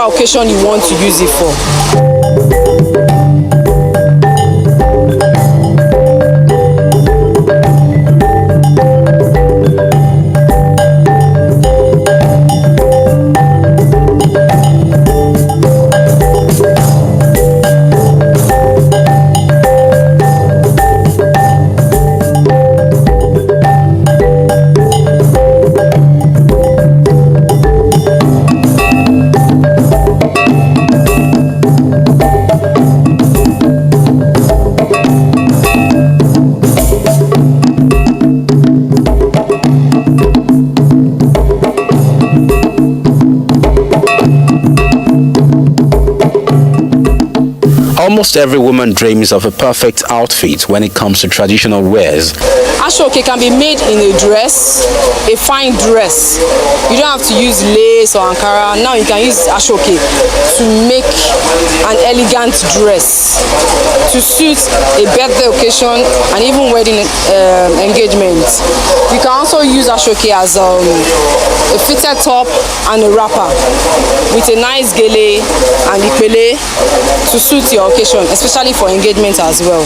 occasion you want to use it for. Almost every woman dreams of a perfect outfit when it comes to traditional wears. Ashoke can be made in a dress, a fine dress. You don't have to use lace or ankara. Now you can use ashoke to make an elegant dress to suit a birthday occasion and even wedding engagement. You can also use ashoke as a fitted top and a wrapper with a nice gele and ipele to suit your occasion, especially for engagement as well.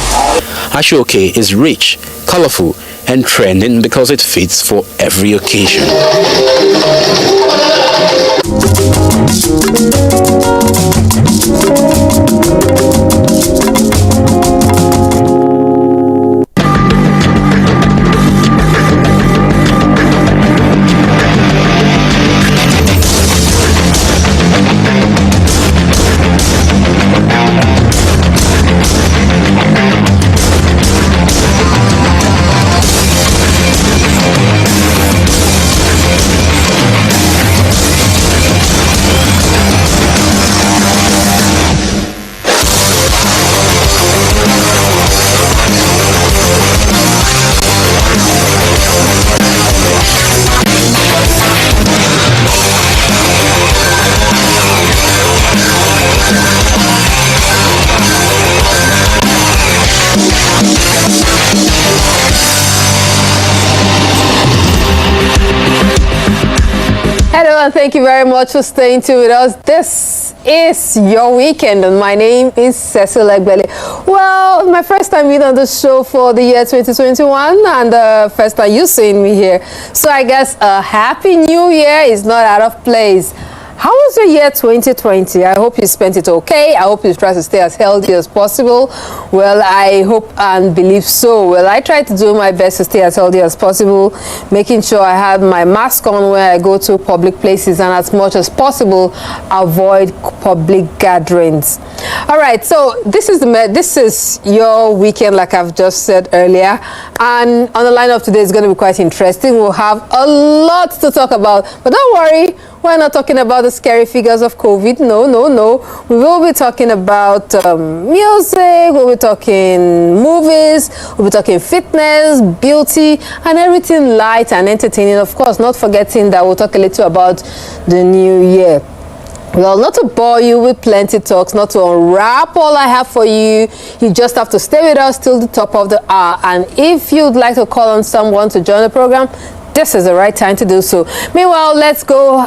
Ashoke is rich, colorful, and trending because it fits for every occasion. Hello and thank you very much for staying tuned with us. This is your weekend and my name is Cecil Egbele. Well, my first time being on the show for the year 2021 and the first time you seeing me here. So I guess a happy new year is not out of place. How was your year 2020? I hope you spent it okay. I hope you try to stay as healthy as possible. Well, I hope and believe so. Well, I try to do my best to stay as healthy as possible, making sure I have my mask on when I go to public places and as much as possible avoid public gatherings. All right, so this is your weekend, like I've just said earlier, and on the lineup today is going to be quite interesting. We'll have a lot to talk about, but don't worry. We're not talking about the scary figures of COVID. No. We will be talking about music, we'll be talking movies, we'll be talking fitness, beauty, and everything light and entertaining. Of course, not forgetting that we'll talk a little about the new year. Well, not to bore you with plenty talks, not to unwrap all I have for you. You just have to stay with us till the top of the hour. And if you'd like to call on someone to join the program, this is the right time to do so. Meanwhile, let's go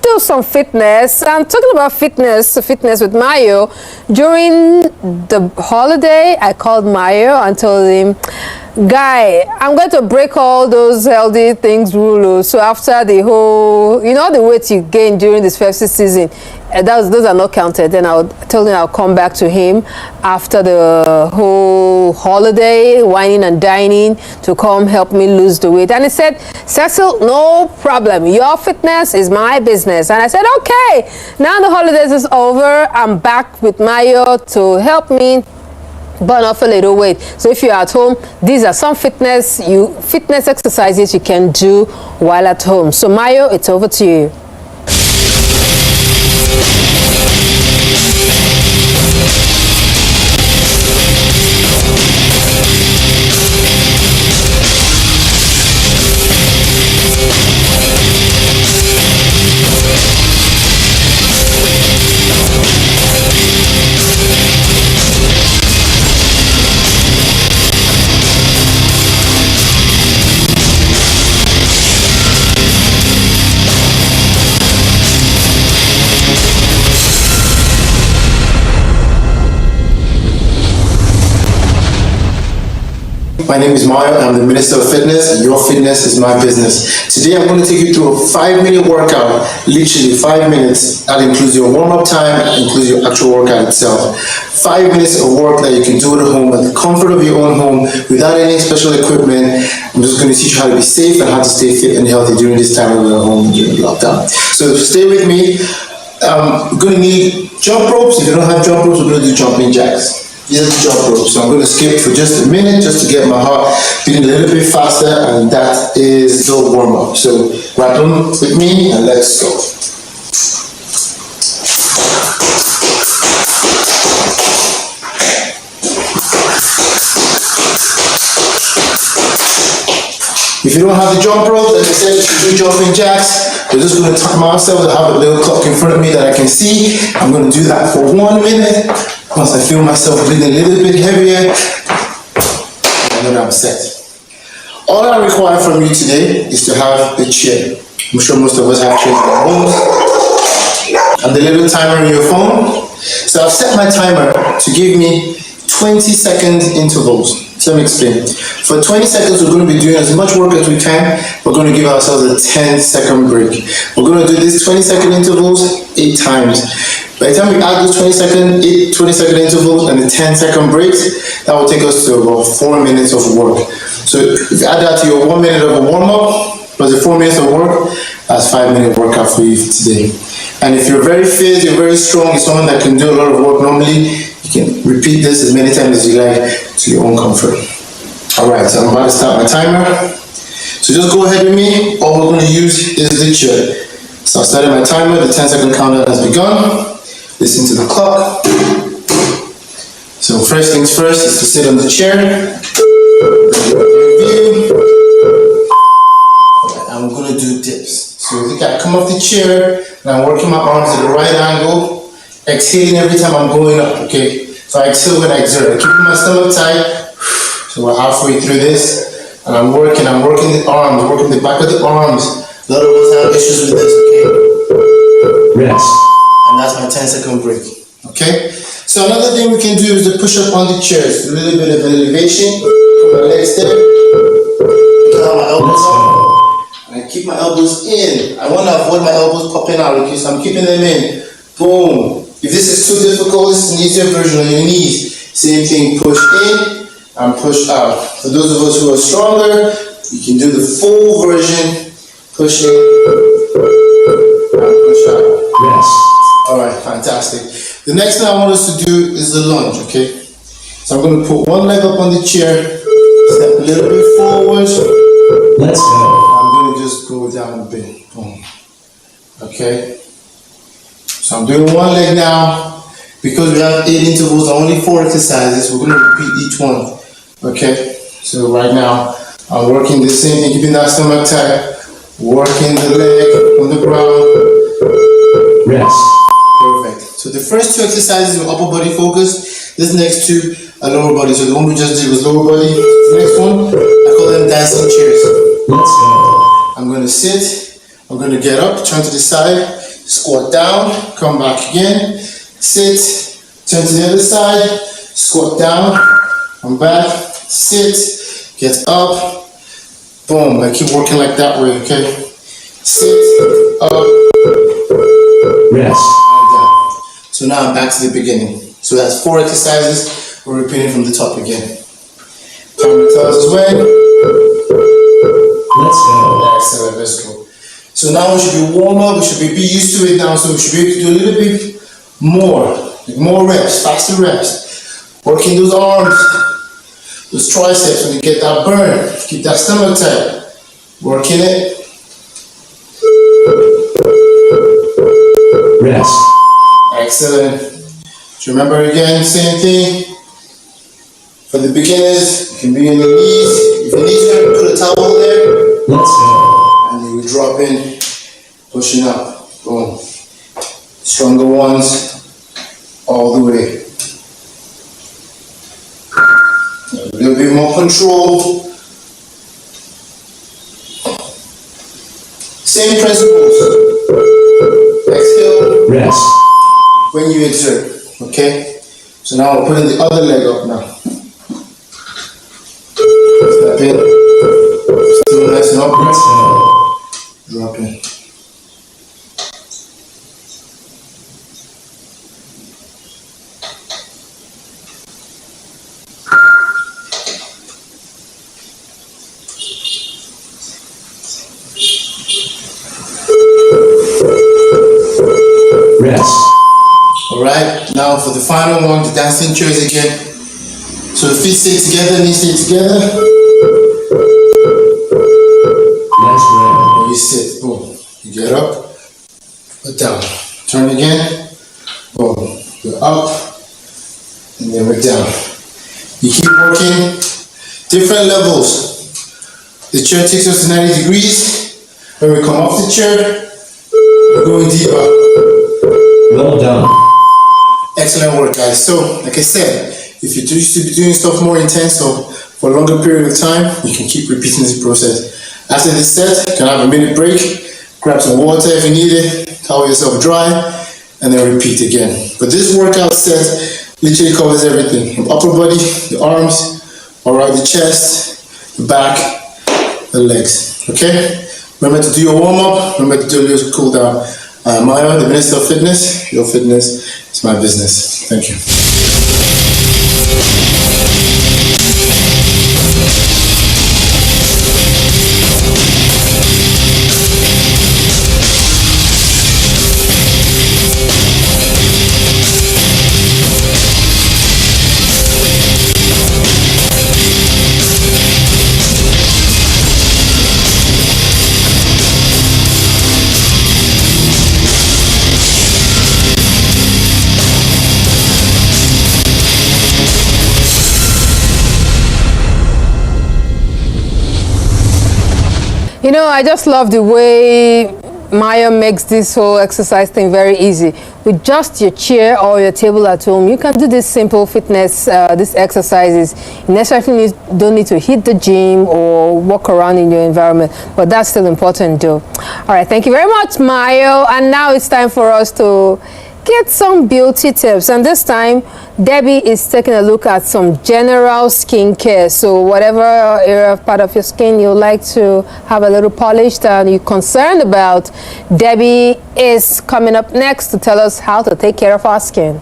do some fitness. I'm talking about fitness with Mayo. During the holiday, I called Mayo and told him, guy, I'm going to break all those healthy things rules. So after the whole, the weight you gain during this festive season, those are not counted. Then I told him I'll come back to him after the whole holiday, whining and dining, to come help me lose the weight. And he said, Cecil, no problem. Your fitness is my business. And I said, okay, now the holidays is over. I'm back with Mayo to help me burn off a little weight. So if you're at home, these are some fitness exercises you can do while at home. So Mayo, it's over to you. My name is Mario. I'm the Minister of Fitness. Your fitness is my business. Today I'm going to take you through a 5-minute workout, literally 5 minutes. That includes your warm-up time, that includes your actual workout itself. 5 minutes of work that you can do at home, at the comfort of your own home, without any special equipment. I'm just going to teach you how to be safe and how to stay fit and healthy during this time when we're at home during lockdown. So stay with me. We're going to need jump ropes. If you don't have jump ropes, we're going to do jumping jacks. These are the jump ropes. So I'm going to skip for just a minute just to get my heart beating a little bit faster, and that is the warm-up. So grab them with me and let's go. If you don't have the jump rope, like I said, you can do jumping jacks. We're just going to time ourselves. I have a little clock in front of me that I can see. I'm going to do that for 1 minute. Once I feel myself breathing a little bit heavier, I know that I'm set. All I require from you today is to have a chair. I'm sure most of us have chairs in our homes. And the little timer on your phone. So I've set my timer to give me 20-second intervals. So let me explain. For 20 seconds, we're going to be doing as much work as we can. We're going to give ourselves a 10-second break. We're going to do these 20-second intervals 8 times. By the time we add those 20-second intervals and the 10-second breaks, that will take us to about 4 minutes of work. So if you add that to your 1 minute of a warm-up, plus the 4 minutes of work, that's 5-minute workout for you today. And if you're very fit, you're very strong, you're someone that can do a lot of work normally, you can repeat this as many times as you like to your own comfort. Alright, so I'm about to start my timer. So just go ahead with me. All we're going to use is the chair. So I started my timer, the 10-second countdown has begun. Listen to the clock. So first things first is to sit on the chair. I'm going to do dips. So I think I come off the chair and I'm working my arms at the right angle, exhaling every time I'm going up, okay? So I exhale when I exert. I'm keeping my stomach tight. So we're halfway through this. And I'm working the arms, working the back of the arms. A lot of us have issues with this, okay? Rest. And that's my 10-second break, okay? So another thing we can do is to push up on the chairs. A little bit of elevation, put my legs there, put my elbows up, and I keep my elbows in. I want to avoid my elbows popping out, okay? So I'm keeping them in. Boom. If this is too difficult, this is an easier version on your knees. Same thing, push in and push out. For those of us who are stronger, you can do the full version, push in and push out. Yes. Alright, fantastic. The next thing I want us to do is the lunge, okay? So I'm going to put one leg up on the chair, step a little bit forward. Let's go. I'm going to just go down a bit. Boom. Okay? So I'm doing one leg now. Because we have 8 intervals and only 4 exercises, we're going to repeat each one. Okay? So right now, I'm working the same thing, keeping that stomach tight, working the leg on the ground. Rest. Perfect. So the first 2 exercises were upper body focus. This next 2 are lower body. So the one we just did was lower body. The next one, I call them dancing chairs. Let's go. I'm going to sit. I'm going to get up, turn to the side, squat down, come back again, sit, turn to the other side, squat down, come back, sit, get up, boom. I keep working like that way, okay? Sit, up, rest. So now I'm back to the beginning. So that's 4 exercises. We're repeating from the top again. Timer tells us when. Let's go. Excellent, let's go. So now we should be warm up, we should be used to it now, so we should be able to do a little bit more reps, faster reps. Working those arms, those triceps, when you get that burn, keep that stomach tight. Working it. Rest. Excellent. So remember again, same thing. For the beginners, you can be on your knees. If your knees hurt, put a towel there. Let's go. And you will drop in, pushing up. Boom. Stronger ones, all the way. A little bit more control. Same principles. Exhale. Rest. When you exert. Okay? So now we're putting the other leg up now. Step in. Still nice and upright. Drop in. Rest. Alright, now for the final one, the dancing chairs again. So the feet stay together, knees stay together. Let's rest. And you sit, boom. You get up, put down. Turn again, boom. We're up, and then we're down. You keep working, different levels. The chair takes us to 90 degrees. When we come off the chair, we're going deeper. Well done. Excellent work, guys. So, like I said, if you're used to be doing stuff more intense or for a longer period of time, you can keep repeating this process. After this set, you can have a minute break, grab some water if you need it, towel yourself dry, and then repeat again. But this workout set literally covers everything. From upper body, the arms, alright, the chest, the back, the legs. Okay? Remember to do your warm-up, remember to do your cool down. I'm Maya, the Minister of Fitness. Your fitness is my business. Thank you. You know, I just love the way Maya makes this whole exercise thing very easy. With just your chair or your table at home, you can do this simple fitness, these exercises. You necessarily don't need to hit the gym or walk around in your environment, but that's still important though. All right, thank you very much, Maya. And now it's time for us to get some beauty tips, and this time Debbie is taking a look at some general skincare. So whatever area part of your skin you like to have a little polished and you're concerned about, Debbie is coming up next to tell us how to take care of our skin.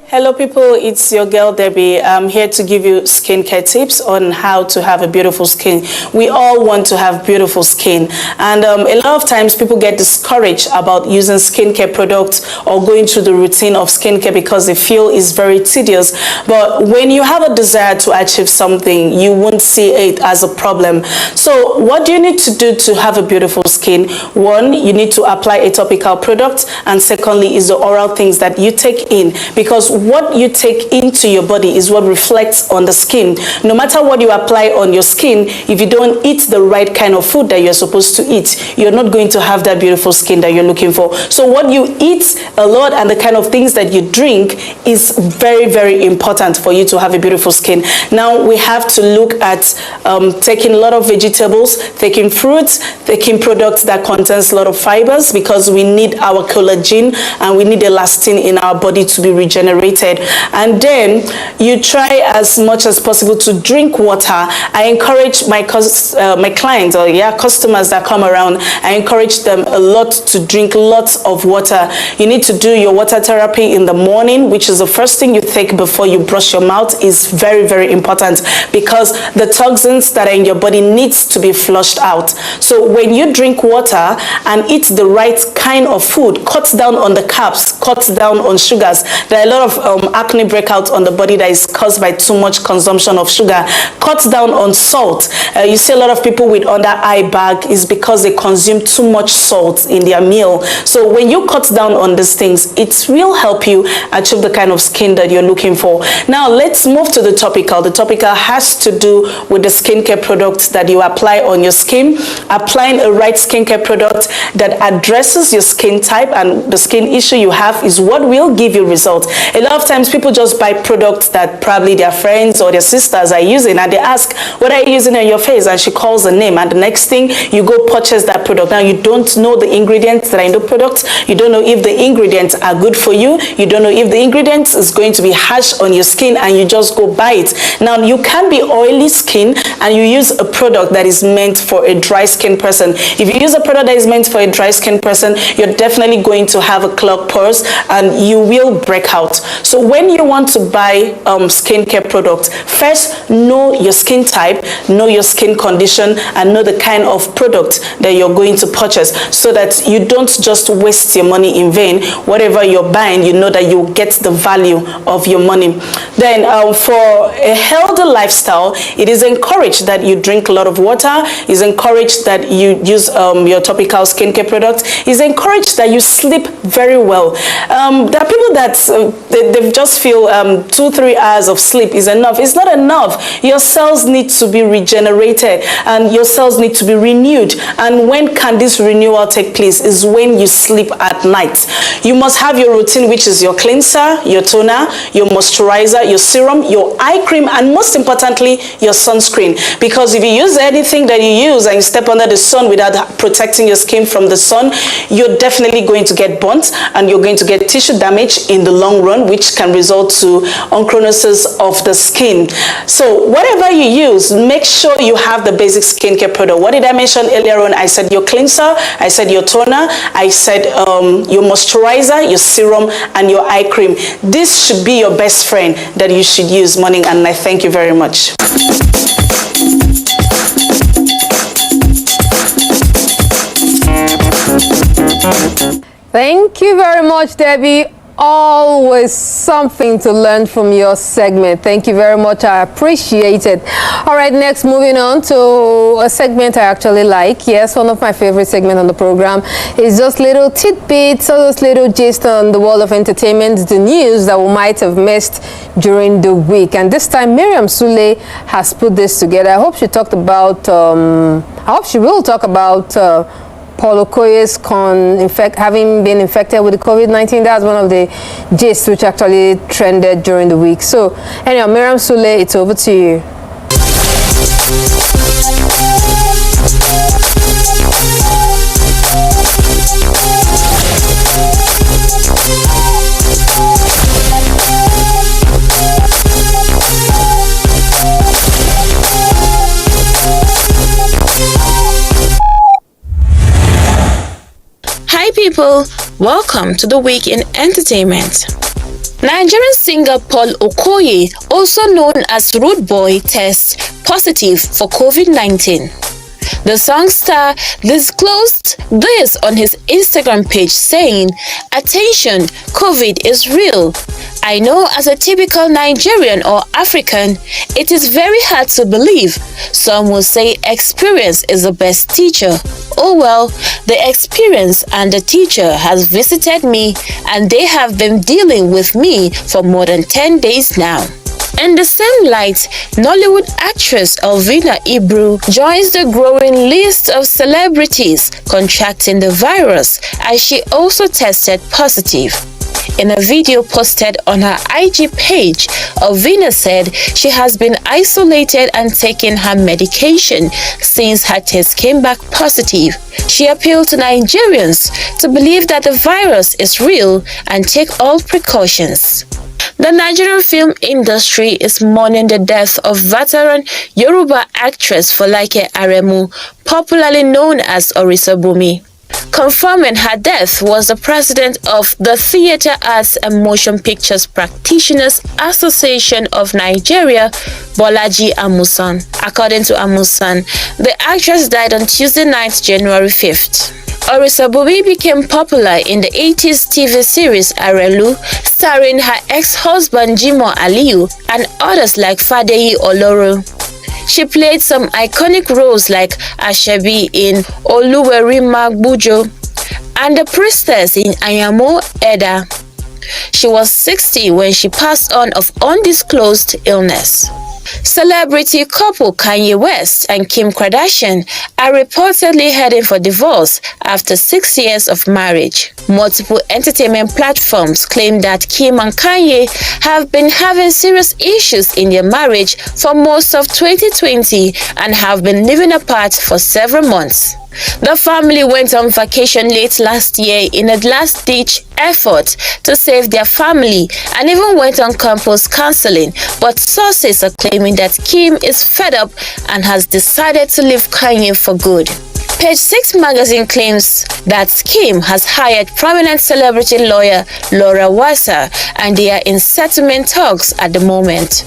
Hello people, it's your girl Debbie. I'm here to give you skincare tips on how to have a beautiful skin. We all want to have beautiful skin, and a lot of times people get discouraged about using skincare products or going through the routine of skincare because they feel it's very tedious. But when you have a desire to achieve something, you won't see it as a problem. So what do you need to do to have a beautiful skin? One, you need to apply a topical product, and secondly is the oral things that you take in, because what you take into your body is what reflects on the skin. No matter what you apply on your skin, if you don't eat the right kind of food that you're supposed to eat, you're not going to have that beautiful skin that you're looking for. So what you eat a lot and the kind of things that you drink is very, very important for you to have a beautiful skin. Now we have to look at taking a lot of vegetables, taking fruits, taking products that contains a lot of fibers, because we need our collagen and we need elastin in our body to be regenerated. And then you try as much as possible to drink water. I encourage my clients or customers that come around, I encourage them a lot to drink lots of water. You need to do your water therapy in the morning, which is the first thing you take before you brush your mouth. Is very, very important, because the toxins that are in your body needs to be flushed out. So when you drink water and eat the right kind of food, cut down on the carbs, cut down on sugars. There are a lot of acne breakouts on the body that is caused by too much consumption of sugar. Cut down on salt. You see a lot of people with under eye bag is because they consume too much salt in their meal. So when you cut down on these things, it will help you achieve the kind of skin that you're looking for. Now let's move to the topical. The topical has to do with the skincare products that you apply on your skin. Applying a right skincare product that addresses your skin type and the skin issue you have is what will give you results. A lot of times people just buy products that probably their friends or their sisters are using, and they ask, what are you using on your face? And she calls a name, and the next thing you go purchase that product. Now you don't know the ingredients that are in the product. You don't know if the ingredients are good for you. You don't know if the ingredients is going to be harsh on your skin, and you just go buy it. Now you can be oily skin and you use a product that is meant for a dry skin person. If you use a product that is meant for a dry skin person, you're definitely going to have a clogged pores and you will break out. So when you want to buy skincare products, first know your skin type, know your skin condition, and know the kind of product that you're going to purchase, so that you don't just waste your money in vain. Whatever you're buying, you know that you get the value of your money. Then for a healthy lifestyle, it is encouraged that you drink a lot of water. It's encouraged that you use your topical skincare products. It's encouraged that you sleep very well. There are people that they just feel 2-3 hours of sleep is enough. It's not enough. Your cells need to be regenerated and your cells need to be renewed. And when can this renewal take place? Is when you sleep at night. You must have your routine, which is your cleanser, your toner, your moisturizer, your serum, your eye cream, and most importantly, your sunscreen. Because if you use anything that you use and you step under the sun without protecting your skin from the sun, you're definitely going to get burnt and you're going to get tissue damage in the long run, which can result to onchronosis of the skin. So whatever you use, make sure you have the basic skincare product. What did I mention earlier on? I said your cleanser, I said your toner, I said your moisturizer, your serum, and your eye cream. This should be your best friend that you should use morning and night. Thank you very much. Thank you very much, Debbie. Always something to learn from your segment. Thank you very much. I appreciate it. All right, next, moving on to a segment I actually like. Yes, one of my favorite segments on the program is just little tidbits or just little gist on the world of entertainment, the news that we might have missed during the week. And this time, Miriam Sule has put this together. I hope she talked about, I hope she will talk about Paul Okoye's having been infected with the COVID-19. That's one of the gists which actually trended during the week. So anyhow, Miriam Sule, it's over to you. Hi people, welcome to the Week in Entertainment. Nigerian singer Paul Okoye, also known as Rude Boy, tests positive for COVID-19. The song star disclosed this on his Instagram page, saying, "Attention, COVID is real. I know as a typical Nigerian or African, it is very hard to believe. Some will say experience is the best teacher. Oh well, the experience and the teacher has visited me and they have been dealing with me for more than 10 days now." In the same light, Nollywood actress Elvina Ibru joins the growing list of celebrities contracting the virus, as she also tested positive. In a video posted on her IG page, Elvina said she has been isolated and taking her medication since her test came back positive. She appealed to Nigerians to believe that the virus is real and take all precautions. The Nigerian film industry is mourning the death of veteran Yoruba actress Folake Aremu, popularly known as Orisabumi. Confirming her death was the president of the Theatre Arts and Motion Pictures Practitioners Association of Nigeria, Bolaji Amusan. According to Amusan, the actress died on Tuesday night, January 5th. Orisabumi became popular in the 80s TV series Arelu, starring her ex-husband Jimoh Aliyu and others like Fadeyi Oloro. She played some iconic roles like Ashebi in Oluweri Magbujo and the priestess in Ayamo Eda. She was 60 when she passed on of undisclosed illness. Celebrity couple Kanye West and Kim Kardashian are reportedly heading for divorce after 6 years of marriage. Multiple entertainment platforms claim that Kim and Kanye have been having serious issues in their marriage for most of 2020 and have been living apart for several months. The family went on vacation late last year in a last-ditch effort to save their family and even went on campus counseling, but sources are claiming that Kim is fed up and has decided to leave Kanye for good. Page 6 magazine claims that Kim has hired prominent celebrity lawyer Laura Wasser and they are in settlement talks at the moment.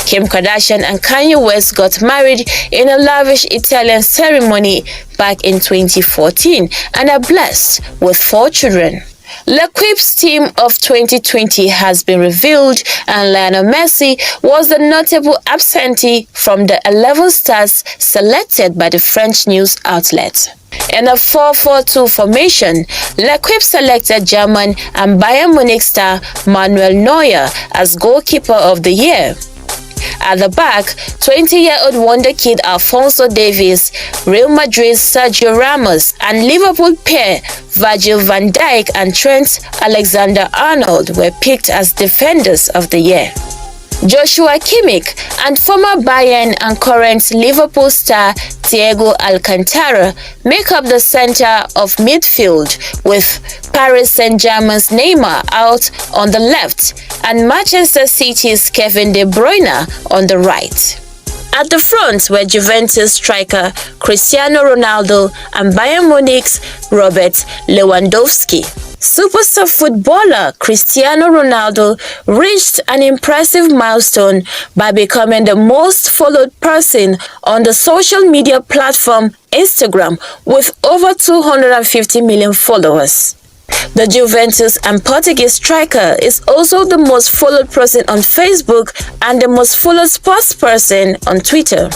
Kim Kardashian and Kanye West got married in a lavish Italian ceremony back in 2014 and are blessed with 4 children. L'Equipe's team of 2020 has been revealed and Lionel Messi was the notable absentee from the 11 stars selected by the French news outlet. In a 4-4-2 formation, L'Equipe selected German and Bayern Munich star Manuel Neuer as goalkeeper of the year. At the back, 20-year-old wonderkid Alphonso Davies, Real Madrid's Sergio Ramos, and Liverpool pair Virgil van Dijk and Trent Alexander-Arnold were picked as defenders of the year. Joshua Kimmich and former Bayern and current Liverpool star Thiago Alcantara make up the center of midfield, with Paris Saint-Germain's Neymar out on the left and Manchester City's Kevin De Bruyne on the right. At the front were Juventus striker Cristiano Ronaldo and Bayern Munich's Robert Lewandowski. Superstar footballer Cristiano Ronaldo reached an impressive milestone by becoming the most followed person on the social media platform Instagram with over 250 million followers. The Juventus and Portuguese striker is also the most followed person on Facebook and the most followed sports person on Twitter.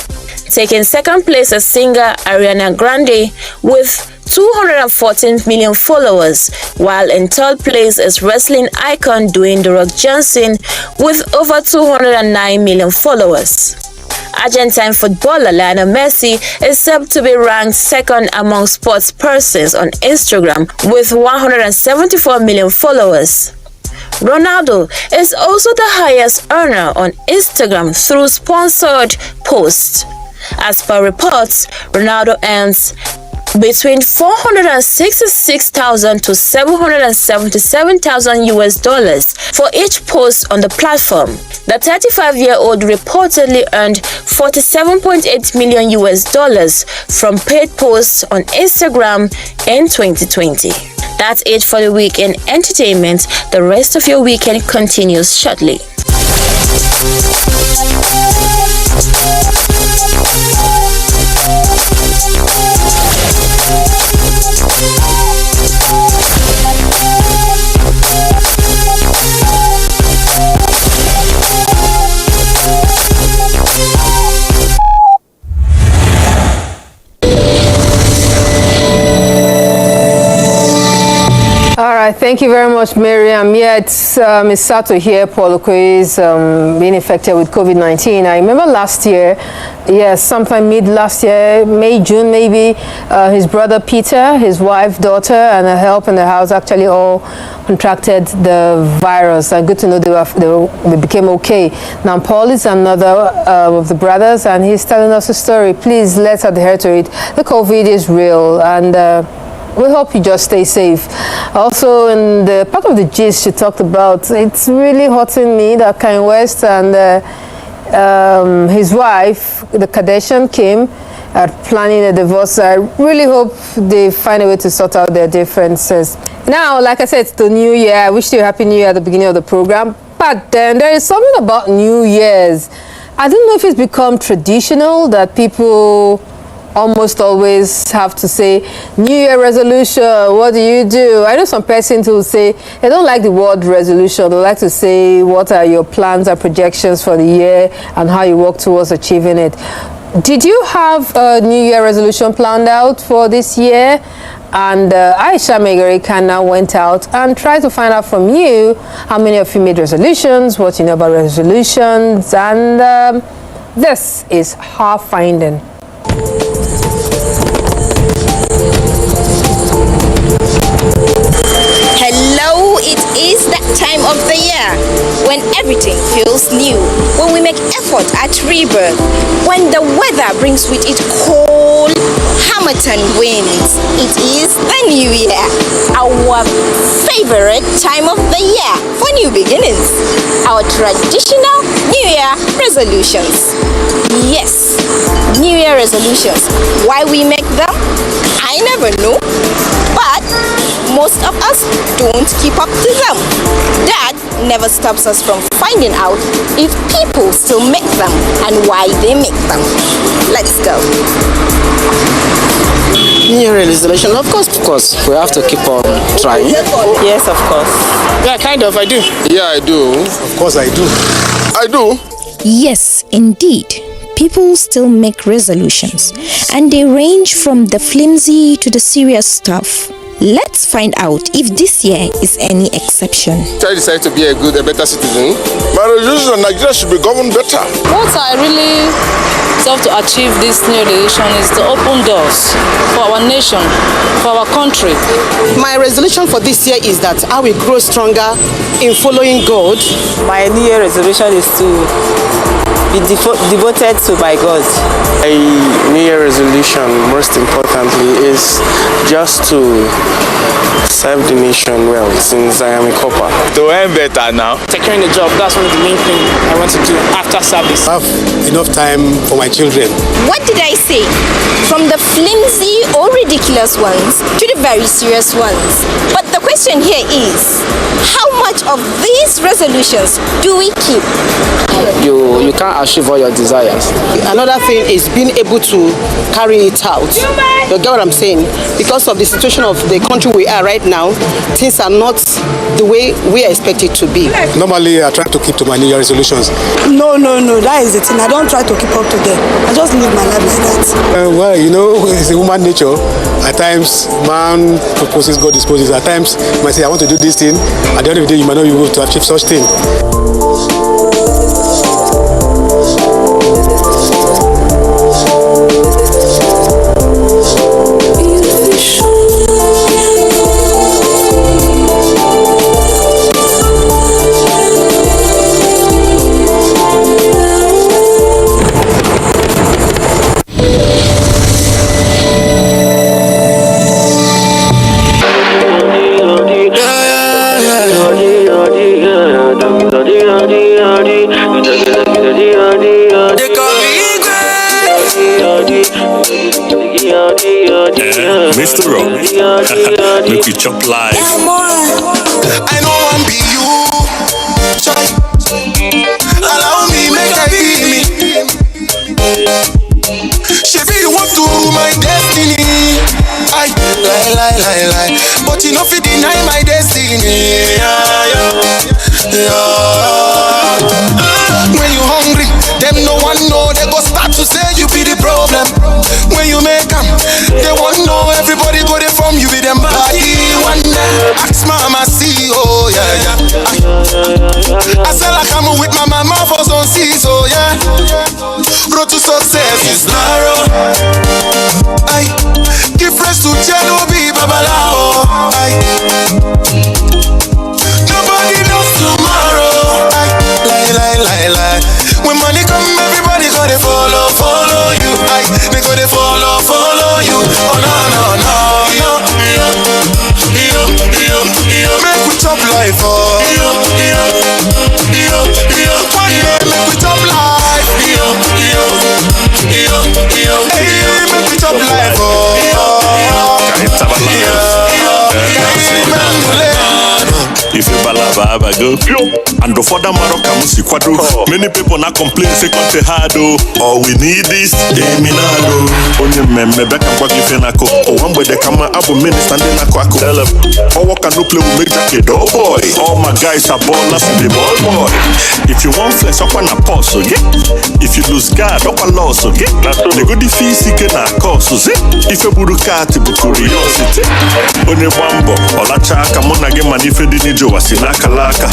Taking second place is singer Ariana Grande with 214 million followers, while in third place is wrestling icon Dwayne "The Rock" Johnson with over 209 million followers. Argentine footballer Lionel Messi is said to be ranked second among sports persons on Instagram with 174 million followers. Ronaldo is also the highest earner on Instagram through sponsored posts. As per reports, Ronaldo earns between 466,000 to 777,000 US dollars for each post on the platform. The 35-year-old reportedly earned 47.8 million US dollars from paid posts on Instagram in 2020. That's it for the weekend entertainment. The rest of your weekend continues shortly. Thank you very much, Miriam. Yeah, it's sad to hear Paul Okoye is being infected with COVID-19. I remember last year, sometime mid last year, May, June maybe, his brother Peter, his wife, daughter, and a help in the house actually all contracted the virus. And good to know they became okay. Now Paul is another of the brothers, and he's telling us a story. Please, let's adhere to it. The COVID is real, and we hope you just stay safe. Also, in the part of the gist she talked about, it's really hurting me that Kanye West and his wife, the Kardashian Kim, are planning a divorce. I really hope they find a way to sort out their differences. Now, like I said, it's the new year. I wish you a happy new year at the beginning of the program. But then there is something about New Year's. I don't know if it's become traditional that people almost always have to say New Year resolution. What do you do? I know some persons who say they don't like the word resolution. They like to say what are your plans and projections for the year and how you work towards achieving it. Did you have a New Year resolution planned out for this year? And Aisha Megarika now went out and tried to find out from you how many of you made resolutions, what you know about resolutions, and This is her finding. Hello, it is that time of the year when everything feels new, when we make effort at rebirth, when the weather brings with it cold Hamilton winds. It is the new year, our favorite time of the year for new beginnings, our traditional new year resolutions. Yes, new year resolutions. Why we make them? I never know, but most of us don't keep up to them. That never stops us from finding out if people still make them and why they make them. Let's go. New Year resolution, of course. We have to keep on trying. Yes, of course. Yeah, kind of, I do. Yeah, I do. Of course I do. I do. Yes, indeed. People still make resolutions, and they range from the flimsy to the serious stuff. Let's find out if this year is any exception. I decided to be a better citizen. My resolution, Nigeria should be governed better. What I really serve to achieve this new resolution is to open doors for our nation, for our country. My resolution for this year is that I will grow stronger in following God. My New Year resolution is to be devoted to my God. My New Year resolution, most importantly, is just to serve the nation well, since I am a copper. To earn better now. Securing a job, that's one of the main things I want to do after service. I have enough time for my children. What did I say? From the flimsy or ridiculous ones to the very serious ones. But the question here is, how much of these resolutions do we keep? You can't achieve all your desires. Another thing is being able to carry it out. You get what I'm saying? Because of the situation of the country we are right now, things are not the way we expect it to be. Normally, I try to keep to my New Year resolutions. No, that is the thing. I don't try to keep up to them. I just live my life like that. Well, you know, it's a human nature. At times, man proposes, God disposes. At times, you might say, I want to do this thing. At the end of the day, you might not be able to achieve such thing. Mr. Rock, make you chop live. I know I'm be you. Allow me, make I be me. Shebi, you want to my destiny. I lie. But you know if you deny my destiny. When you hungry, them no one know. They go start to say you be the problem. When you make them, they won't know. Everybody go there from you with them body. One day, ask mama, see, oh yeah. I say like I'm with my mama for some see, so yeah. Road to success is narrow. I give friends to Chelobi Babalao. Nobody knows tomorrow. Lie. When money come, everybody gonna follow you. They gonna follow you. Oh no. Make we chop life, oh. One day make we chop life. Hey, make we chop life, oh. If you balaba go and the further Maroka musi kwado. Many people now complain say country hard. All we need is Eminado. Onye mmemme beka ngwa gị fenako ụwa mgbede kama abụ minista ndị na-akụ akụ ọwọ ka no play with major kid oh boy all my guys are ballers in the ball boy if you want flex ọkwa na pulse oge if you lose guard ọkwa loss oge nego dị fisi ike na course ozi ife buru kaatị bụ curiosity onye gba mbọ ọlacha aka mụ na gị mana ife dị n'ije ụwa si n'aka laka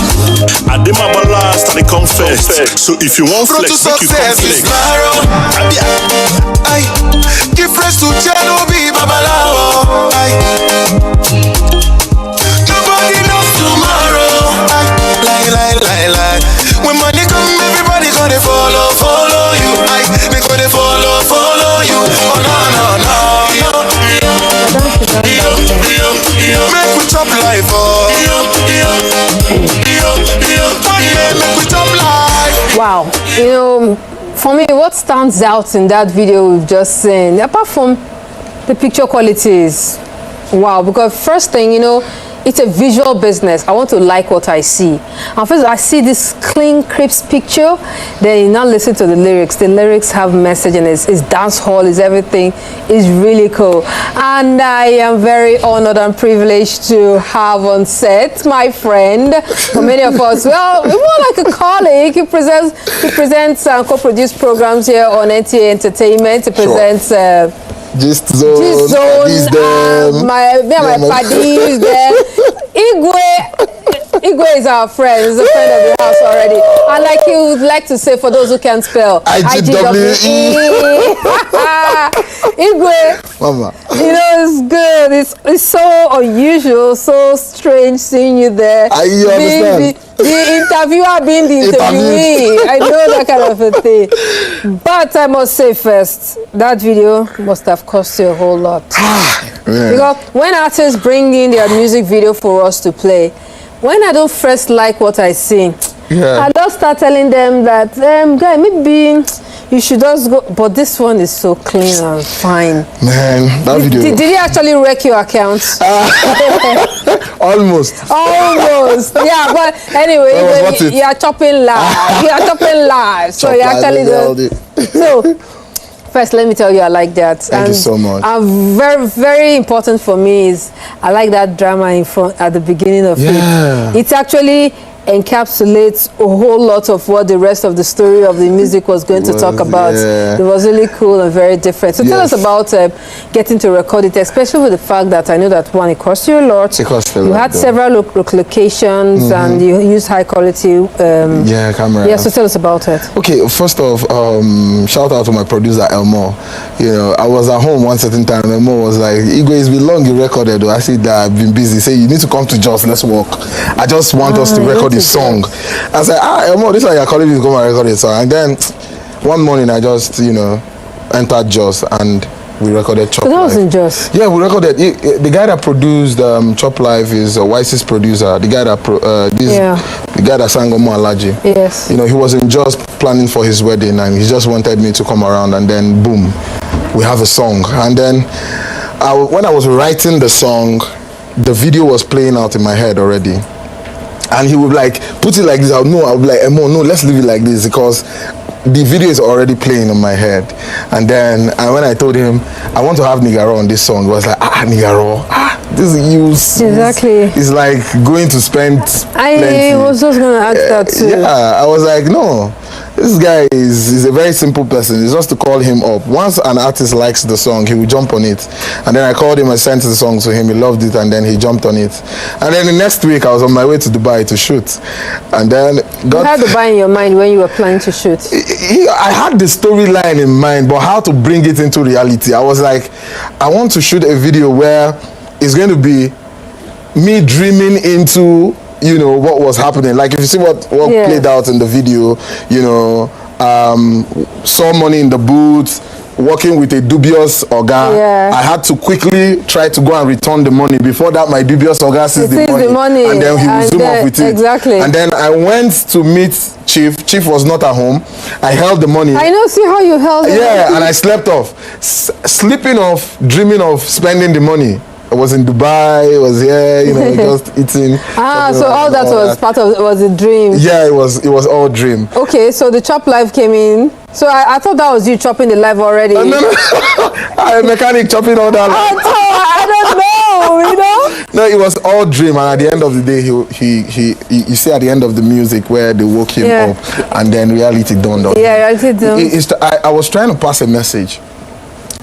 adịmabala start to come first so if you want flex make you come flex give fresh to Chernobyl, Babalawo. Nobody knows tomorrow. Lie. When money come, everybody gonna follow you. They gonna follow you. Oh no. Make we chop life, oh. Make we chop life. Wow, you know. For me, what stands out in that video we've just seen, apart from the picture qualities, wow, because first thing, you know, it's a visual business. I want to like what I see. And first, I see this clean, crisp picture, then you now listen to the lyrics. The lyrics have message and it's dance hall, it's everything. It's really cool. And I am very honored and privileged to have on set my friend, for many of us, well, more like a colleague. He presents and co-produce programs here on NTA Entertainment. He presents... Gist Zone, my paddies there. Igwe is our friend. He's a friend of the house already. And like he would like to say, for those who can't spell, IGWE. Igwe, Mama. You know, it's good. It's so unusual, so strange seeing you there. You understand? The interviewer being the interviewee. I know that kind of a thing. But I must say first, that video must have cost you a whole lot. Because when artists bring in their music video for us to play, when I don't first like what I see, I just start telling them that, guy, maybe you should just go. But this one is so clean and fine. Man, that video. Did he actually wreck your account? Almost. Yeah, but anyway, you are chopping live. You are chopping live. So you actually do. So, first, let me tell you, I like that. Thank you so much. Very, very important for me is I like that drama in front at the beginning of it. It actually encapsulates a whole lot of what the rest of the story of the music was going to talk about. It was really cool and very different. So tell us about getting to record it, especially with the fact that I know that one, it cost you a lot. It cost a lot. You had several locations and you used high quality camera. Yeah, so tell us about it. Okay, first off, shout out to my producer Elmo. You know, I was at home one certain time. Elmo was like, Igwe, it's been long you recorded. I said, I've been busy. Say, you need to come to Jos, let's walk. I just want us to record this song. I said, Elmo, this is why you're calling me to come and record this song. And then one morning I just, you know, entered Jos and we recorded Chop Life. That was in Jos? Yeah, we recorded. The guy that produced Chop Life is Wise's producer. The guy that the guy that sang Omo Alaji. Yes. You know, he was in Jos planning for his wedding and he just wanted me to come around and then boom, we have a song. And then when I was writing the song, the video was playing out in my head already. And he would like put it like this. I would be like, no, let's leave it like this because the video is already playing in my head. And then when I told him I want to have Nigaro on this song, he was like, Nigaro, this is use. Exactly. It's like going to spend plenty. I was just gonna ask that too. Yeah, I was like, no. This guy is a very simple person. It's just to call him up. Once an artist likes the song, he will jump on it. And then I called him and sent the song to him. He loved it and then he jumped on it. And then the next week I was on my way to Dubai to shoot. And then you had Dubai in your mind when you were planning to shoot? I had the storyline in mind, but how to bring it into reality. I was like, I want to shoot a video where it's going to be me dreaming into, you know, what was happening. Like if you see what played out in the video, you know, saw money in the booth, working with a dubious Oga. I had to quickly try to go and return the money. Before that, my dubious Oga sees the money. And then he will zoom off with it. Exactly. And then I went to meet Chief. Chief was not at home. I held the money. I know, see how you held it. Yeah, and I slept off. Sleeping off, dreaming of spending the money. was in Dubai, was here, you know, just eating. So all that was part of, was a dream. Yeah, it was all dream. Okay, so the chop live came in. So I thought that was you chopping the live already. No. I'm a mechanic chopping all that. I don't know, you know. No, it was all dream, and at the end of the day, he you see at the end of the music where they woke him up, and then reality dawned on him. Yeah, reality dawned. I was trying to pass a message.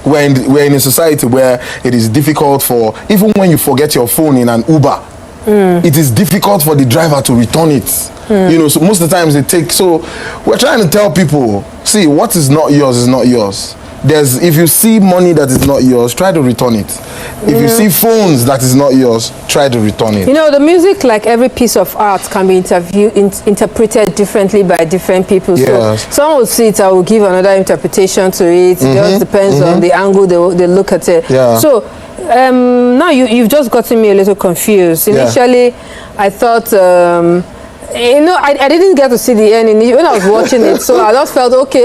We're in a society where it is difficult for, even when you forget your phone in an Uber, it is difficult for the driver to return it. You know, so most of the times it takes. So we're trying to tell people, see, what is not yours is not yours. If you see money that is not yours, try to return it. If you see phones that is not yours, try to return it. You know, the music, like every piece of art, can be interpreted differently by different people. Yes. So some will see it, I will give another interpretation to it. It just depends on the angle they look at it. Yeah. So now you've just gotten me a little confused. Initially, I thought... you know, I didn't get to see the end when I was watching it, so I just felt, okay,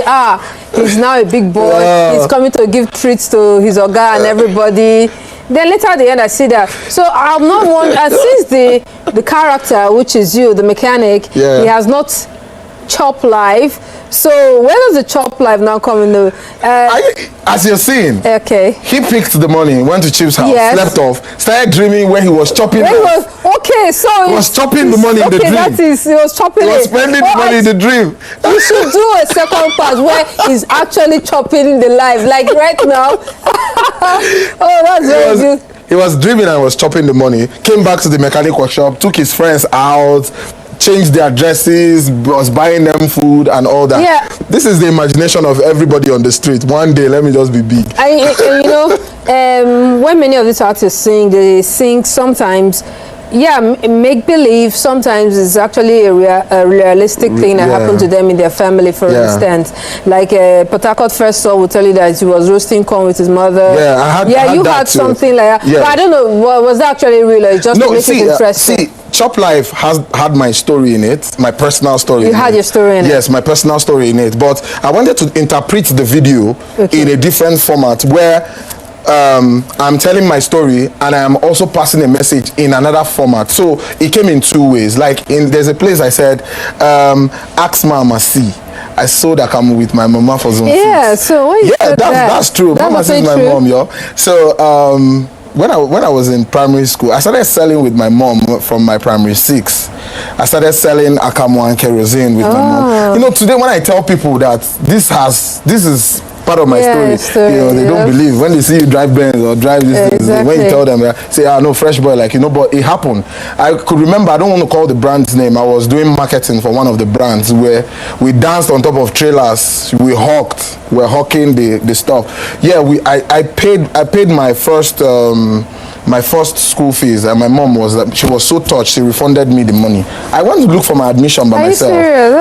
he's now a big boy, he's coming to give treats to his Oga and everybody. Then later at the end, I see that. So I'm not one, since the character, which is you, the mechanic, he has not chop live. So where does the chop live now come in? As you're seeing, he picked the money, went to Chip's house, slept off, started dreaming where he was chopping. So he was chopping the money in the dream. That is, he was chopping. He was spending the money in the dream. We should do a second part where he's actually chopping the live, like right now. That's very good. He was dreaming and was chopping the money. Came back to the mechanic workshop, took his friends out, changed their dresses, was buying them food and all that. Yeah. This is the imagination of everybody on the street. One day, let me just be big. You know, when many of these artists sing, they sing sometimes, make believe. Sometimes it's actually a realistic thing that happened to them in their family, for instance. Like Port Harcourt First Soul will tell you that he was roasting corn with his mother. Yeah, I had something like that. Yeah. But I don't know, was that actually real or just to make it interesting? Chop Life had my story in it, my personal story. You had your story in it? Yes, my personal story in it. But I wanted to interpret the video in a different format where I'm telling my story and I am also passing a message in another format. So it came in two ways. Like there's a place I said, ask Mama see. I saw that I'm with my mama for some food. So when you said that's true. Mama is my mom, yo. So when I was in primary school, I started selling with my mom from my primary 6. I started selling akamu and kerosene with my mom. You know, today when I tell people that this is part of my story, you know, they don't believe. When they see you drive Benz or drive this thing, when you tell them, say, no, fresh boy, like, you know, but it happened. I could remember, I don't want to call the brand's name. I was doing marketing for one of the brands where we danced on top of trailers. We hawked. We're hawking the stuff. Yeah, I paid my first school fees, and my mom she was so touched, she refunded me the money. I went to look for my admission by myself.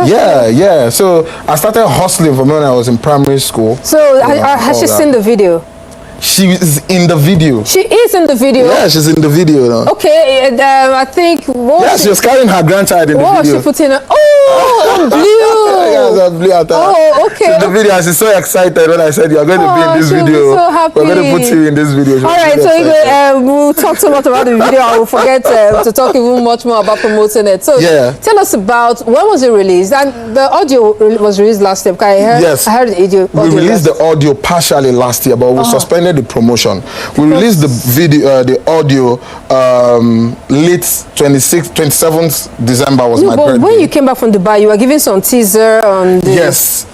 Yeah. So I started hustling from when I was in primary school. So has she seen the video? She is in the video. She is in the video? Yeah, she's in the video now. Okay, I think... she was carrying her grandchild in the video. What was she putting on? Oh, blue! Oh, okay. In the video, and she's so excited when I said, you're going to be in this video. So happy. We're going to put you in this video. Alright, so we'll talk so much about the video. I will forget to talk even much more about promoting it. So tell us about, when was it released? And the audio was released last year. Yes. I heard the audio. We released the audio partially last year, but we suspended the promotion. We released the video, the audio, late 27th December was my birthday. When you came back from Dubai, you were giving some teaser on the...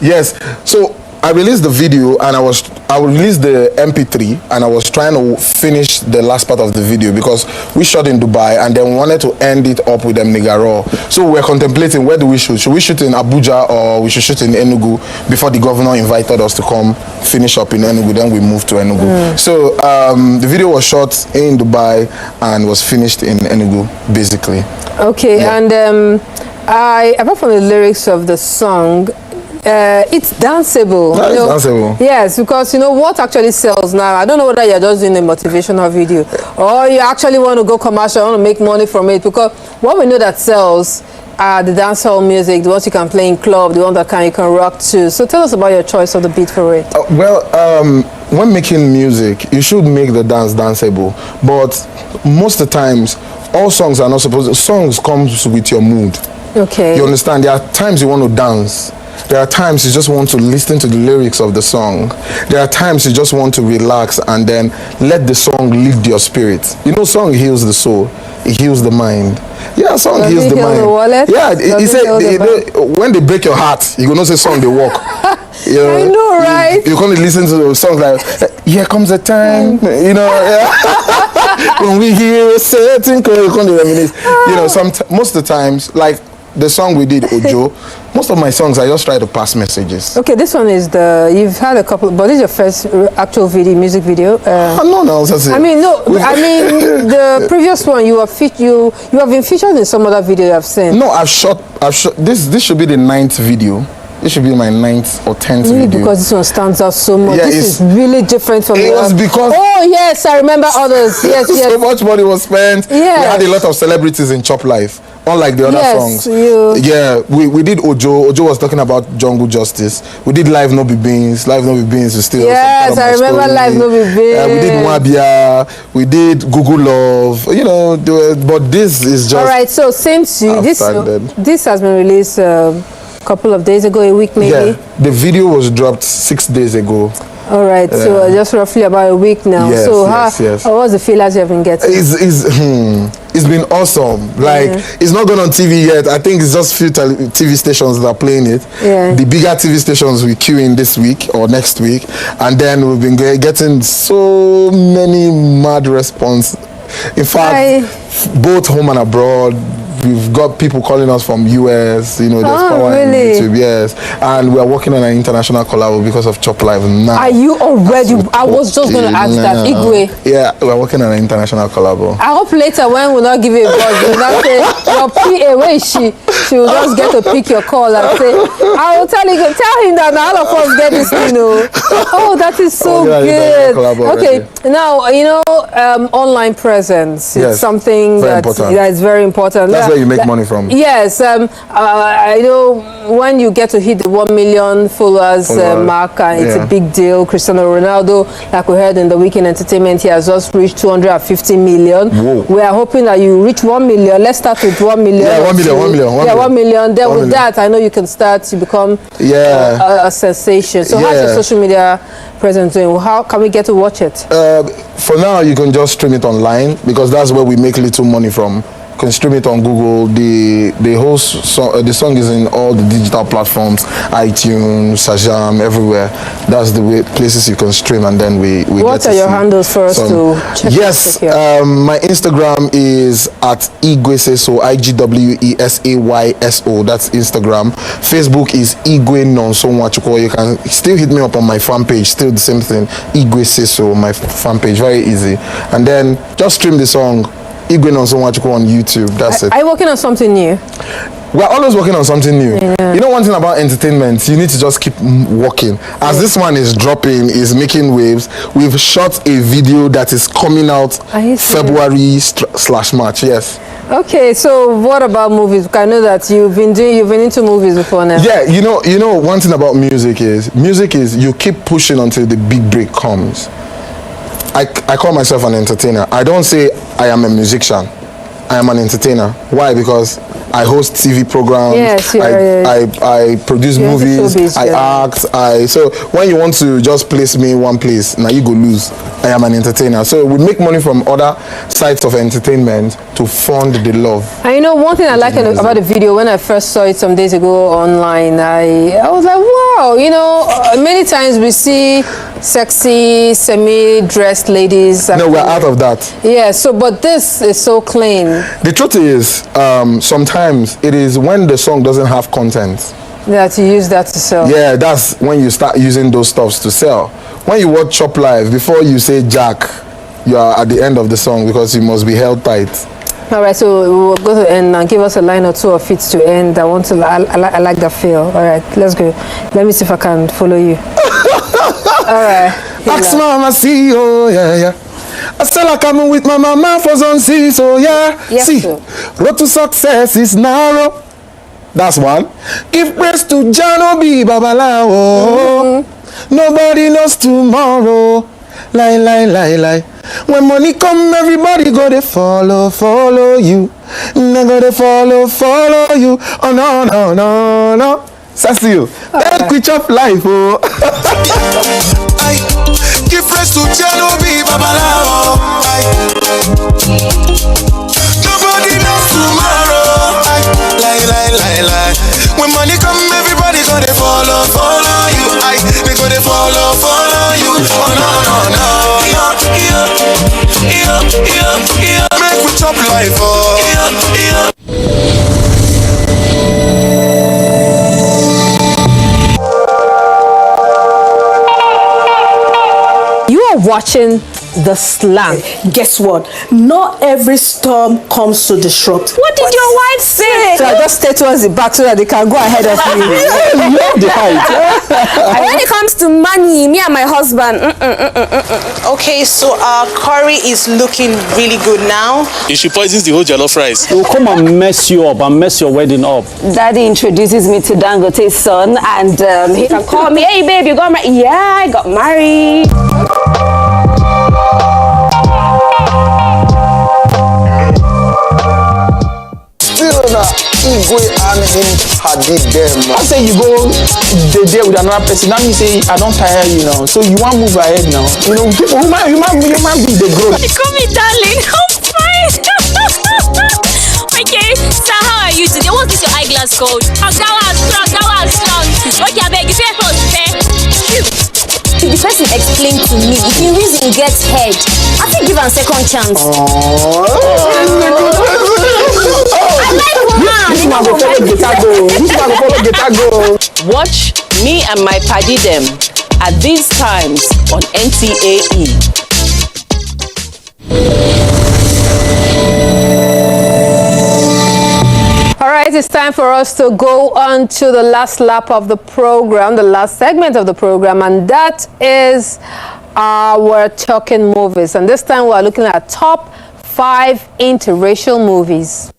Yes. So I released the video and I released the MP3 and I was trying to finish the last part of the video because we shot in Dubai and then we wanted to end it up with Nigerian. So we're contemplating, where do we shoot? Should we shoot in Abuja or we should shoot in Enugu before the governor invited us to come finish up in Enugu, then we moved to Enugu. So the video was shot in Dubai and was finished in Enugu, basically. Okay, and apart from the lyrics of the song, it's danceable. It's danceable. Yes, because you know what actually sells now. I don't know whether you're just doing a motivational video or you actually want to go commercial, want to make money from it. Because what we know that sells are the dancehall music, the ones you can play in club, the one that you can rock to. So tell us about your choice of the beat for it. When making music, you should make the dance danceable. But most of the times, all songs are not supposed to. Songs comes with your mood. Okay. You understand? There are times you want to dance. There are times you just want to listen to the lyrics of the song. There are times you just want to relax and then let the song lift your spirit. You know, song heals the soul. It heals the mind. Yeah, song heals the mind. The wallet? Yeah, he said when they break your heart, you gonna say song they walk. You know, I know, right? You can't listen to songs like "Here Comes a Time," you know. When we hear a certain chord, you can't reminisce. You know, most of the times, like the song we did, Ojo. Most of my songs, I just try to pass messages. Okay, this one is you've had a couple, but this is your first actual music video. No, that's it. I mean, the previous one you have been featured in some other video I've seen. No, I've shot. This should be the 9th video. This should be my 9th or 10th really, video. because this one stands out so much. Yeah, this is really different from it was because. Oh yes, I remember others. Yes, yes. So much money was spent. Yes. We had a lot of celebrities in Chop Life, unlike the other songs. Yeah, we did Ojo. Ojo was talking about jungle justice. We did Live No Be Beans. Live No Be Beans is still. Yes, I remember story. Live No Be Beans. We did Mwabia. We did Google Love. You know, but this is just. All right. So since this has been released. Couple of days ago, a week maybe? Yeah, the video was dropped 6 days ago. All right, so just roughly about a week now. Yes, so how was the feelers you have been getting? It's been awesome. Like, it's not gone on TV yet. I think it's just few TV stations that are playing it. Yeah. The bigger TV stations we queue in this week or next week. And then we've been getting so many mad response. In fact, both home and abroad. We've got people calling us from US, you know, there's power in YouTube, yes. And we're working on an international collab because of Chop Live now. Are you already? I was just going to ask that. Igwe. Yeah, we're working on an international collab. I hope later when we'll not give you a buzz, we'll not say, your PA, where is she? She will just get to pick your call and say, I will tell him that all of us get this, you know. Oh, that is so good. Okay, now, you know, online presence. It's something that is very important. That's where you make money from. Yes, I know when you get to hit the 1 million followers mark, it's a big deal. Cristiano Ronaldo, like we heard in the Weekend Entertainment, he has just reached 250 million. Whoa. We are hoping that you reach 1 million. Let's start with 1 million. Yeah, 1 million. Yeah, 1 million. Then with that, I know you can start to become a sensation. So how's your social media presence doing? How can we get to watch it? For now, you can just stream it online because that's where we make little money from. You can stream it on Google. The whole the song is in all the digital platforms, iTunes, Shazam, everywhere. That's the places you can stream, and then we what are your handles for us to check? Yes, my Instagram is at Igweseso, IGWESAYSO. That's Instagram. Facebook is Igwe Nonsonwachuko. You can still hit me up on my fan page. Still the same thing, Igweseso, my fan page. Very easy. And then just stream the song. Igwe Nonsonwachuko on YouTube. That's it. Are you working on something new? We're always working on something new. Yeah. You know, one thing about entertainment, you need to just keep working. As this one is dropping, is making waves. We've shot a video that is coming out February/March. Yes. Okay, so what about movies? I know that you've been into movies before now. Yeah, you know, one thing about music is you keep pushing until the big break comes. I call myself an entertainer. I don't say I am a musician. I am an entertainer. Why? Because I host TV programs. Yes, I produce movies. I act. So when you want to just place me in one place, now you go lose. I am an entertainer. So we make money from other sites of entertainment to fund the love. And you know, one thing I like about the video, when I first saw it some days ago online, I was like, wow. You know, many times we see sexy, semi-dressed ladies. No, we're out of that. Yeah. So, but this is so clean. The truth is, sometimes it is when the song doesn't have content that you use that to sell. Yeah, that's when you start using those stuffs to sell. When you watch Chop Live, before you say Jack, you are at the end of the song because you must be held tight. All right, so we'll go to the end and give us a line or two of it to end. I like that feel. All right, let's go. Let me see if I can follow you. All right. Ask mama, see, oh yeah. I still like coming with my mama for some see, so yeah. Yes, see, road to success is narrow. That's one. Give praise to Janobi Babalawo. Nobody knows tomorrow. Lie, lie, lie, lie. When money come, everybody go to follow you. They go to follow you. Oh no, no, no, no. Sassy, then quit up life, oh. Give praise to Janobi Babalawo. Nobody knows tomorrow. Lie, lie, lie, lie. When money come, everybody go to follow you. They go to follow you. Oh no, no, no. Make we chop life, oh. You are watching The Slang. Guess what? Not every storm comes to disrupt. What did your wife say? So I just stay towards the back so that they can go ahead of me. When it comes to money, me and my husband. Okay, so our curry is looking really good now. If she poisons the whole jollof rice, It will come and mess you up and mess your wedding up. Daddy introduces me to Dangote's son, and he can call me, hey babe, you got married? Yeah, I got married. Still na Igwe and him hadid them. I say you go there with another person. Now me say I don't tire you now. So you want move ahead now. You know, people you might be the growth. You call me darling. I'm fine. Okay, so how are you today? What is your eyeglass called? That was strong. Okay, I beg you, first, The person explained to me, if the reason he gets head, I think give him a second chance. I like woman. Watch me and my paddy them at these times on NTAE. All right, it's time for us to go on to the last lap of the program, the last segment of the program, and that is our talking movies. And this time we're looking at top 5 interracial movies.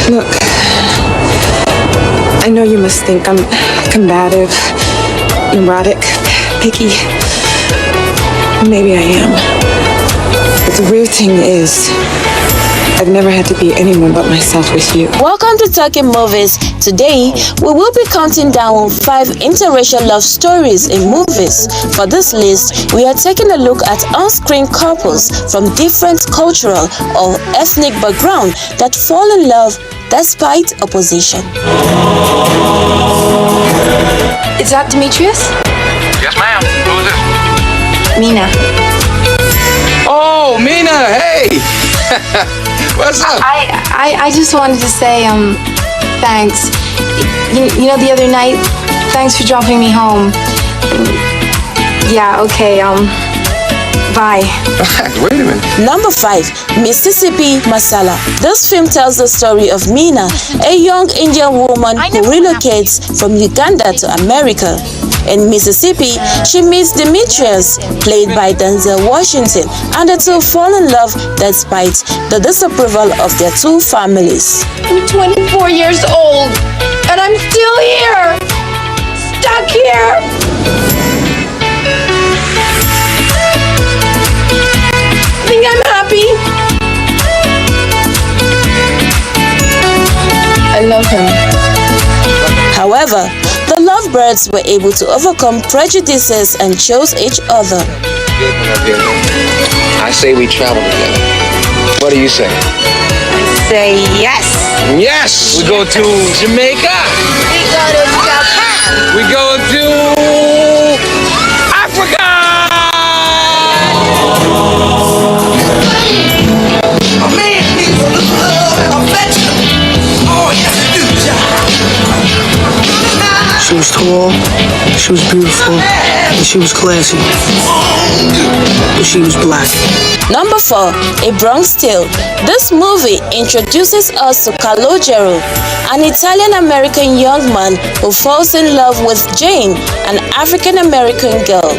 Look, I know you must think I'm combative, neurotic, picky. Maybe I am. But the real thing is, I've never had to be anyone but myself with you. Welcome to Talking Movies. Today, we will be counting down 5 interracial love stories in movies. For this list, we are taking a look at on-screen couples from different cultural or ethnic background that fall in love despite opposition. Is that Demetrius? Yes, ma'am. Who is this? Mina. Oh, Mina, hey! What's up? I just wanted to say, thanks. You know, the other night, thanks for dropping me home. Yeah, okay, bye. Wait a minute. Number 5, Mississippi Masala. This film tells the story of Mina, a young Indian woman who relocates from Uganda to America. In Mississippi, she meets Demetrius, played by Denzel Washington, and the two fall in love despite the disapproval of their two families. I'm 24 years old, and I'm still here, stuck here. I think I'm happy. I love him. However, the lovebirds were able to overcome prejudices and chose each other. I say we travel together. What do you say? Say yes. Yes! We go to Jamaica. We go to Japan. We go to Africa! A man needs a little love, affection. Oh, yes, I do, child. She was tall, she was beautiful, and she was classy. But she was black. Number 4, A Bronx Tale. This movie introduces us to Calogero, an Italian-American young man who falls in love with Jane, an African-American girl.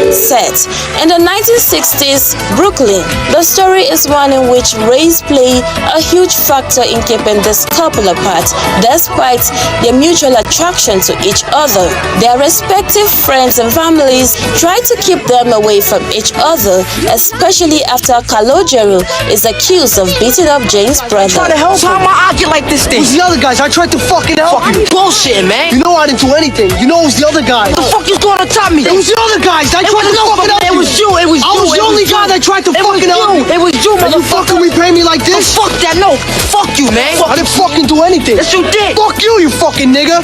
Set in the 1960s Brooklyn, the story is one in which race play a huge factor in keeping this couple apart, despite their mutual attraction to each other. Their respective friends and families try to keep them away from each other, especially after Calogero is accused of beating up Jane's brother. Try to help him. How am I get like this thing? Who's the other guys? I tried to fucking help. Fucking bullshit, man. You know I didn't do anything. You know it was the other guy. What the fuck is going on top of me? It was the other guys. I tried to fucking help. It was you. It was you. I was the only guy that tried to fucking help you. It was you, motherfucker. You fucking repay me like this? Oh, fuck that. No. Fuck you, man. I didn't fucking do anything. Yes, you did. Fuck you, you fucking nigga.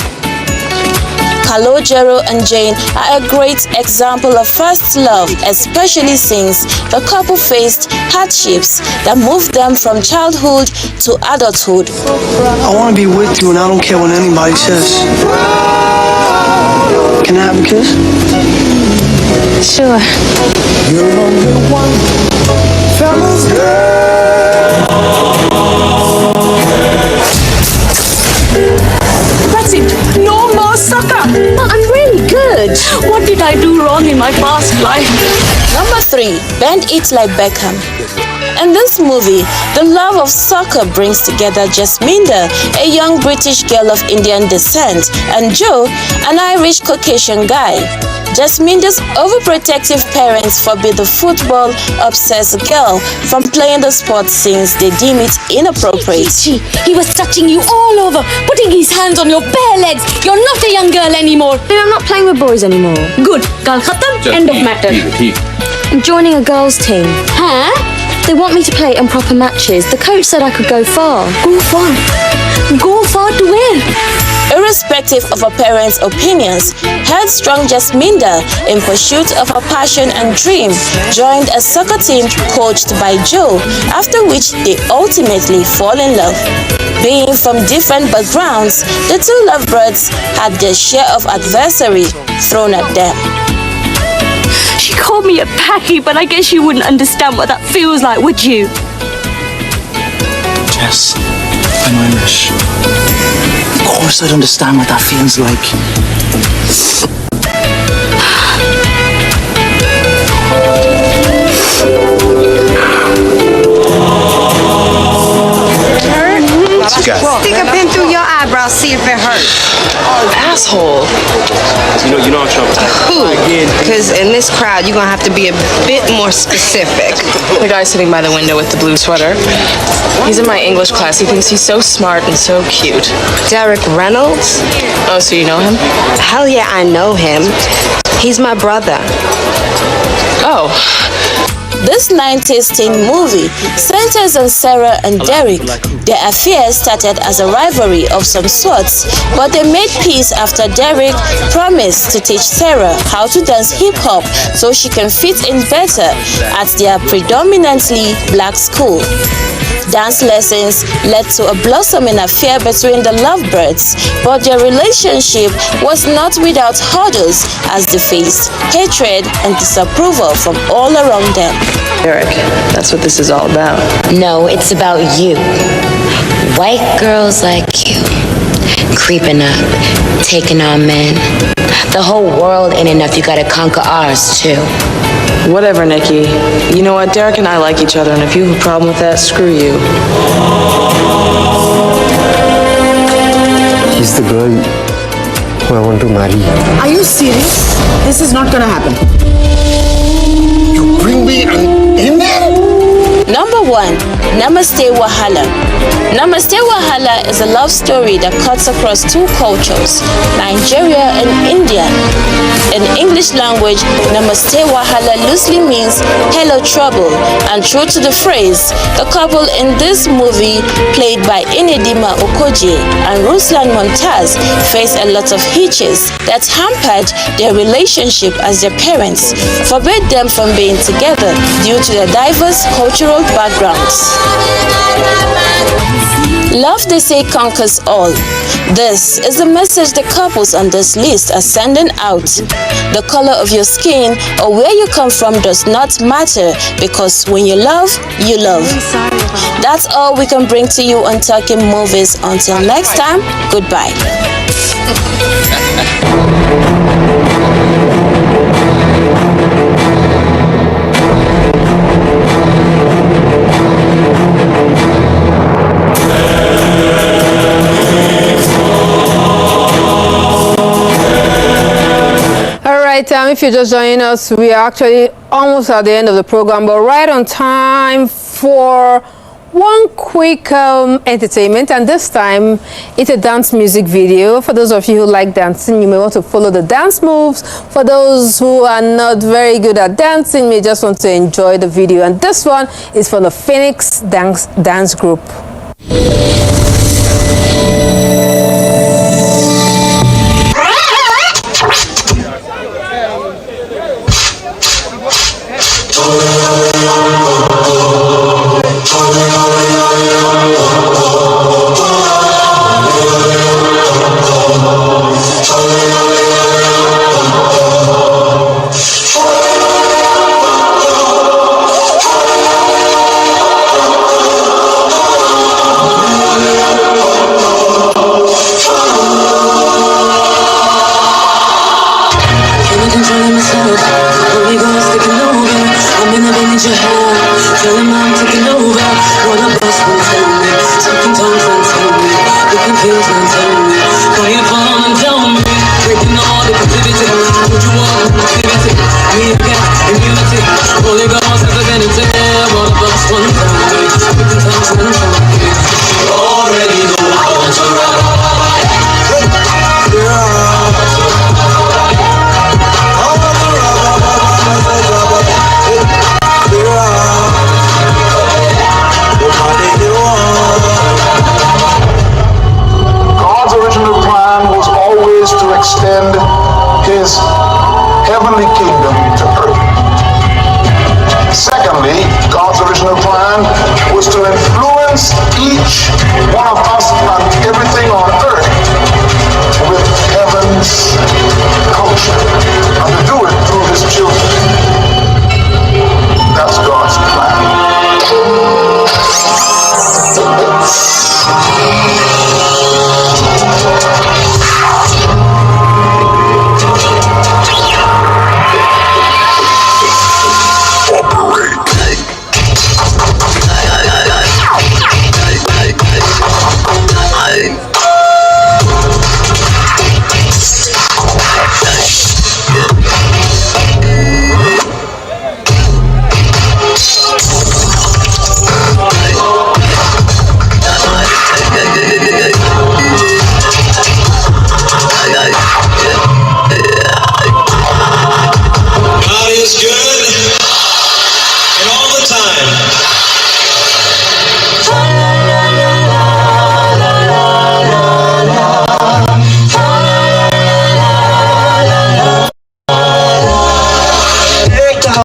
Calogero and Jane are a great example of first love, especially since the couple faced hardships that moved them from childhood to adulthood. I want to be with you and I don't care what anybody says. Can I have a kiss? Sure. You're only one fellow's girl. That's it. No more sucker. I'm really good. What did I do wrong in my past life? Number 3, Bend It Like Beckham. In this movie, the love of soccer brings together Jasminda, a young British girl of Indian descent, and Joe, an Irish Caucasian guy. Jasminda's overprotective parents forbid the football-obsessed girl from playing the sport since they deem it inappropriate. He was touching you all over, putting his hands on your bare legs. You're not a young girl anymore. Then I'm not playing with boys anymore. Good. Gal khatam. End of matter. I'm joining a girls' team. Huh? They want me to play in proper matches. The coach said I could go far. Go far? Go far to where? Irrespective of her parents' opinions, headstrong Jasminda, in pursuit of her passion and dream, joined a soccer team coached by Joe, after which they ultimately fall in love. Being from different backgrounds, the two lovebirds had their share of adversity thrown at them. She called me a packy, but I guess you wouldn't understand what that feels like, would you? Jess, I'm Irish. Of course I'd understand what that feels like. Stick a pin through your eyebrow, see if it hurts. Asshole. You know I'm traumatized. Who? Because in this crowd, you're going to have to be a bit more specific. The guy sitting by the window with the blue sweater. He's in my English class. He thinks he's so smart and so cute. Derek Reynolds? Oh, so you know him? Hell yeah, I know him. He's my brother. Oh. This 90s teen movie centers on Sarah and Derek. Their affair started as a rivalry of some sorts, but they made peace after Derek promised to teach Sarah how to dance hip-hop so she can fit in better at their predominantly black school. Dance lessons led to a blossoming affair between the lovebirds, but their relationship was not without hurdles as they faced hatred and disapproval from all around them. Eric, that's what this is all about. No, it's about you. White girls like you. Creeping up, taking on men. The whole world ain't enough, you gotta conquer ours too. Whatever, Nikki. You know what? Derek and I like each other, and if you have a problem with that, screw you. She's the girl who I want to marry. Are you serious? This is not gonna happen. You bring me an Indian? Number 1, Namaste Wahala. Namaste Wahala is a love story that cuts across two cultures, Nigeria and India. In English language, Namaste Wahala loosely means hello trouble, and true to the phrase, the couple in this movie, played by Inedima Okoje and Ruslan Montaz, face a lot of hitches that hampered their relationship as their parents forbade them from being together due to their diverse cultural backgrounds. Love, they say, conquers all. This is the message the couples on this list are sending out. The color of your skin or where you come from does not matter, because when you love, you love. That's all we can bring to you on Talking Movies. Until next time, goodbye. If you're just joining us, we are actually almost at the end of the program, but right on time for one quick entertainment, and this time it's a dance music video. For those of you who like dancing, you may want to follow the dance moves. For those who are not very good at dancing, may just want to enjoy the video. And this one is from the Phoenix Dance Group. Extend his heavenly kingdom to earth. Secondly, God's original plan was to influence each one of